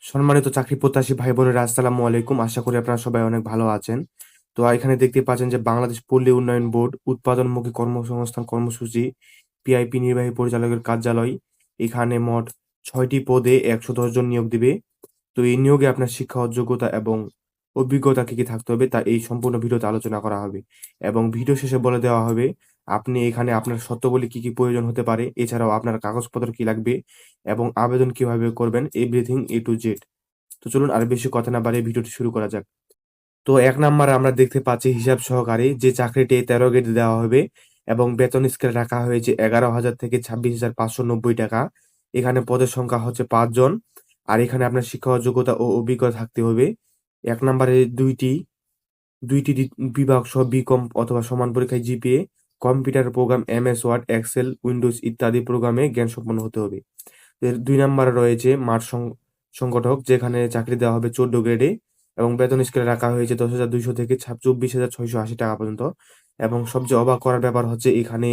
সম্মানিত চাকরি প্রত্যাশী ভাই বোনেরা, আসসালামু আলাইকুম। আশা করি আপনারা সবাই অনেক ভালো আছেন। তো এখানে দেখতে পাচ্ছেন যে বাংলাদেশ পল্লী উন্নয়ন বোর্ড উৎপাদনমুখী কর্মসংস্থান কর্মসূচি পিআইপি নির্বাহী পরিচালকের কার্যালয় এখানে মোট ৬টি পদে ১১০ জন নিয়োগ দিবে। তো এই নিয়োগে আপনার শিক্ষা যোগ্যতা এবং অভিজ্ঞতা কি কি থাকতে হবে তা এই সম্পূর্ণ ভিডিওতে আলোচনা করা হবে, এবং ভিডিও শেষে বলে দেওয়া হবে আপনি এখানে আপনার শর্তাবলী কি কি প্রয়োজন হতে পারে, এছাড়াও আপনার কাগজপত্র কি লাগবে এবং আবেদন কিভাবে করবেন, এভরিথিং এ টু জেড। তো চলুন আর বেশি কথা না বাড়িয়ে ভিডিওটি শুরু করা যাক। তো ১ নাম্বারে আমরা দেখতে পাচ্ছি হিসাব সহকারী, যে চাকরিটি ১৩ গ্রেড দেওয়া হবে এবং বেতন স্কেল রাখা হয়েছে ১১,০০০ থেকে ২৬,৫৯০ টাকা। এখানে পদের সংখ্যা হচ্ছে ৫ জন। আর এখানে আপনার শিক্ষাগত যোগ্যতা ও অভিজ্ঞতা থাকতে হবে। ১ নাম্বারে ২টি বিভাগ সহ বিকম অথবা সমান পরীক্ষায় GPA, computer program MS Word, Excel, Windows ইত্যাদি প্রোগ্রামে জ্ঞানসম্পন্ন হতে হবে। এর ২ নাম্বারে রয়েছে মাঠ সংগঠক, যেখানে চাকরি দেওয়া হবে ১৪ গ্রেডে এবং বেতন স্কেলে রাখা হয়েছে ১০,২০০ থেকে ২৪,৬৮০ টাকা পর্যন্ত। এবং সবচেয়ে অবাক করার ব্যাপার হচ্ছে এখানে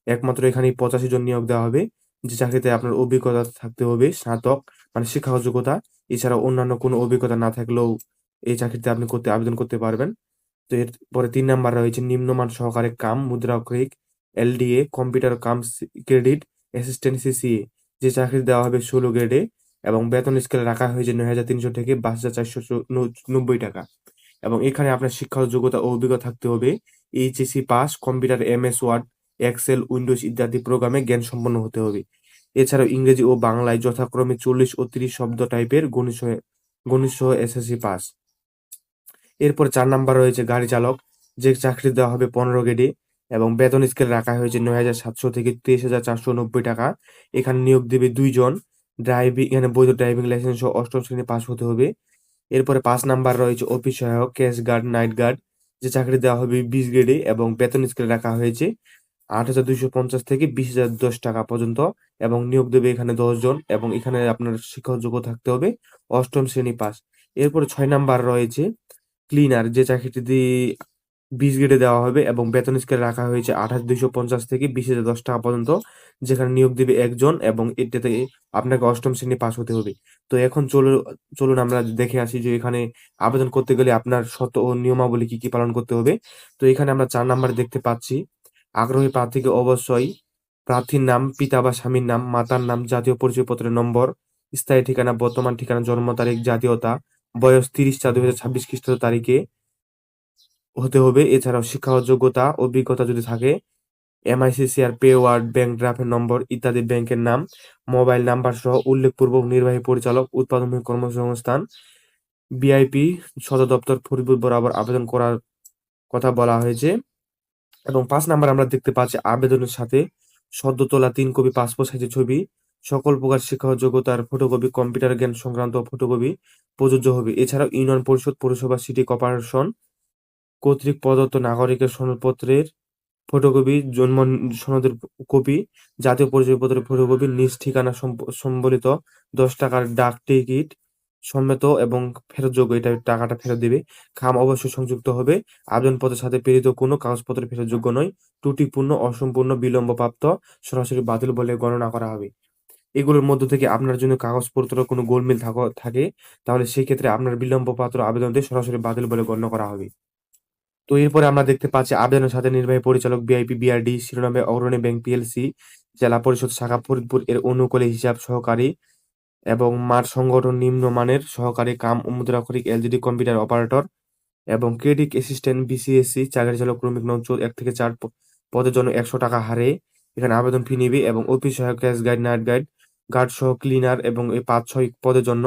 একমাত্র এখানেই ৮৫ জন নিয়োগ দেওয়া হবে, যে চাকরিতে আপনার অভিজ্ঞতা থাকতে হবে স্নাতক, মানে শিক্ষাগত যোগ্যতা। এছাড়া অন্যান্য কোনো অভিজ্ঞতা না থাকলেও এই চাকরিতে আপনি আবেদন করতে পারবেন। তো এরপরে ৩ নাম্বার রয়েছে নিম্নমান সহকারী কাম মুদ্রাক্ষরিক এলডিএ, কম্পিউটার কাম ক্রেডিট অ্যাসিস্ট্যান্ট সিসিএ, যে চাকরি দেওয়া হবে ১৬ গ্রেডে এবং বেতন স্কেলে রাখা হয়েছে ৯,৩০০ থেকে ২২,৪৯০ টাকা। এবং এখানে আপনার শিক্ষাগত যোগ্যতা ও অভিজ্ঞতা থাকতে হবে HSC pass, computer MS Word, Excel, Windows ইত্যাদি প্রোগ্রামে জ্ঞান সম্পন্ন হতে হবে। এছাড়াও ইংরেজি ও বাংলায় যথাক্রমে ৪০ ও ৩০ শব্দ টাইপের গণিত সহ এসএসসি পাস। এরপর ৪ নাম্বার রয়েছে গাড়ি চালক, যে চাকরি দেওয়া হবে ১৫ গ্রেডে এবং বেতন স্কেল রাখা হয়েছে ৯,৭০০ থেকে ২৩,৪৯০ টাকা। এখানে নিয়োগ দিবে ২ জন। এখানে বৈধ ড্রাইভিং লাইসেন্স সহ ৮ম শ্রেণী পাস হতে হবে। এরপরে ৫ নাম্বার রয়েছে অফিস সহায়ক, ক্যাশ গার্ড, নাইট গার্ড, যে চাকরি দেওয়া হবে ২০ গ্রেডে এবং বেতন স্কেল রাখা হয়েছে ৮,২৫০ থেকে ২০,০১০ টাকা পর্যন্ত এবং নিয়োগ দেবে এখানে ১০ জন এবং এখানে আপনার শিক্ষাগত যোগ্যতা থাকতে হবে ৮ম শ্রেণী পাস। এরপরে ৬ নাম্বার রয়েছে ক্লিনার, যে চাকরিটি ২০ গ্রেডে দেওয়া হবে এবং বেতন স্কেল রাখা হয়েছে ২৮,২৫০ থেকে ২০,০১০ টাকা পর্যন্ত, যেখানে নিয়োগ দিবে ১ জন এবং এটাতে আপনাকে ৮ম শ্রেণী পাস হতে হবে। তো এখন চলুন আমরা দেখে আসি যে এখানে আবেদন করতে গেলে আপনার শর্ত ও নিয়মাবলী কি কি পালন করতে হবে। তো এখানে আমরা ৪ নাম্বারে দেখতে পাচ্ছি, আগ্রহী প্রার্থীকে অবশ্যই প্রার্থীর নাম, পিতা বা স্বামীর নাম, মাতার নাম, জাতীয় পরিচয়পত্রের নম্বর, স্থায়ী ঠিকানা, বর্তমান ঠিকানা, জন্ম তারিখ, জাতীয়তা, বয়স ৩০/৪/২০২৬ খ্রিস্টাব্দ তারিখে হতে হবে। এছাড়াও শিক্ষাগত যোগ্যতা, অভিজ্ঞতা যদি থাকে, এমআইসিসিআর, পে ওয়ার্ড, ব্যাংক ড্রাফটের নম্বর ইত্যাদি, ব্যাংকের নাম, মোবাইল নাম্বার সহ উল্লেখপূর্বক নির্বাহী পরিচালক, উৎপাদনমূলক কর্মসংস্থান, বিআইপি সদর দপ্তর, ফরিদপুর বরাবর আবেদন করার কথা বলা হয়েছে। এবং ৫ নাম্বার আমরা দেখতে পাচ্ছি আবেদনের সাথে সদ্য তোলা ৩ কপি পাসপোর্ট সাইজের ছবি, সকল প্রকার শিক্ষাগত যোগ্যতার ফটোকপি, কম্পিউটার জ্ঞান সংক্রান্ত ফটোকপি প্রযোজ্য হবে। এছাড়াও ইউনিয়ন পরিষদ, পৌরসভা, সিটি কর্পোরেশন কর্তৃক প্রদত্ত নাগরিকের সনদপত্রের ফটোকপি, জন্ম সনদের কপি, জাতীয় পরিচয়পত্রের ফটোকপি, নিজ ঠিকানা সম্বলিত ১০ টাকার ডাক টিকিট সমেত এবং ফেরতযোগ্য, এটা টাকাটা ফেরত দিবে। খাম অবশ্যই সংযুক্ত হবে। আবেদনপত্রের সাথে প্রেরিত কোনো কাগজপত্র ফেরতযোগ্য নয়। ত্রুটিপূর্ণ, অসম্পূর্ণ, বিলম্বপ্রাপ্ত সরাসরি বাতিল বলে গণনা করা হবে। এগুলোর মধ্য থেকে আপনার জন্য কাগজপত্র কোনো গোলমেল থাকে, তাহলে সেই ক্ষেত্রে আপনার বিলম্বপ্রাপ্ত আবেদনটি সরাসরি বাতিল বলে গণ্য করা হবে। তো এরপরে আমরা দেখতে পাচ্ছি আবেদনের সাথে নির্বাহী পরিচালক, বিআইপি বিআরডি শিরোনামে অগ্রণী ব্যাংক পিএলসি, জেলা পরিষদ শাখা ফরিদপুর এর অনুকূলে হিসাব সহকারী এবং মাঠ সংগঠন নিম্নমানের সহকারী কাম মুদ্রাক্ষরিক এলজিডি কম্পিউটার অপারেটর এবং ক্রেডিট অ্যাসিস্ট্যান্ট বিসিএসসি চাকরি চালক ক্রমিক নং ১ থেকে ৪ পদের জন্য ১০০ টাকা হারে এখানে আবেদন ফি নিবে। এবং অফিস সহায়ক, cash guide, night guide, guard সহ ক্লিনার এবং এই ৫-৬ পদের জন্য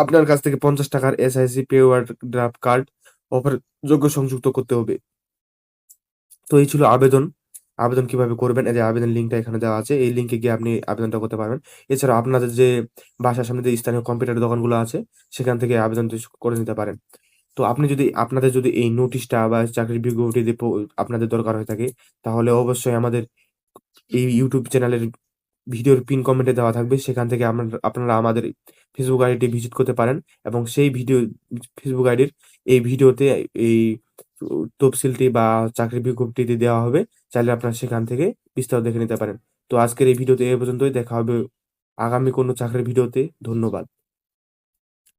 আপনার কাছ থেকে ৫০ টাকার এসআইসি পে ওয়ার্ড ড্রাফট কার্ড অফার যোগ্য সংযুক্ত করতে হবে। তো এই ছিল আবেদন। আবেদন কিভাবে করবেন, এই যে আবেদন লিঙ্কটা এখানে দেওয়া আছে, এই লিঙ্কে গিয়ে আপনি আবেদনটা করতে পারবেন। এছাড়াও আপনাদের যে বাসার সামনে যে স্থানীয় কম্পিউটার দোকানগুলো আছে সেখান থেকে আবেদনটি করে নিতে পারেন। তো আপনাদের যদি এই নোটিশটা বা চাকরির বিজ্ঞপ্তিতে আপনাদের দরকার হয়ে থাকে, তাহলে অবশ্যই আমাদের এই ইউটিউব চ্যানেলের ভিডিওর পিন কমেন্টে দেওয়া থাকবে। সেখান থেকে আপনারা আমাদের ফেসবুক আইডিটি ভিজিট করতে পারেন এবং সেই ফেসবুক আইডির এই ভিডিওতে এই তফসিলটি বা চাকরির বিজ্ঞপ্তিটি দেওয়া হবে। চাইলে আপনারা সেখান থেকে বিস্তারিত দেখে নিতে পারেন। তো আজকের এই ভিডিওতে এ পর্যন্তই। দেখা হবে আগামী কোনো চাকরির ভিডিওতে। ধন্যবাদ।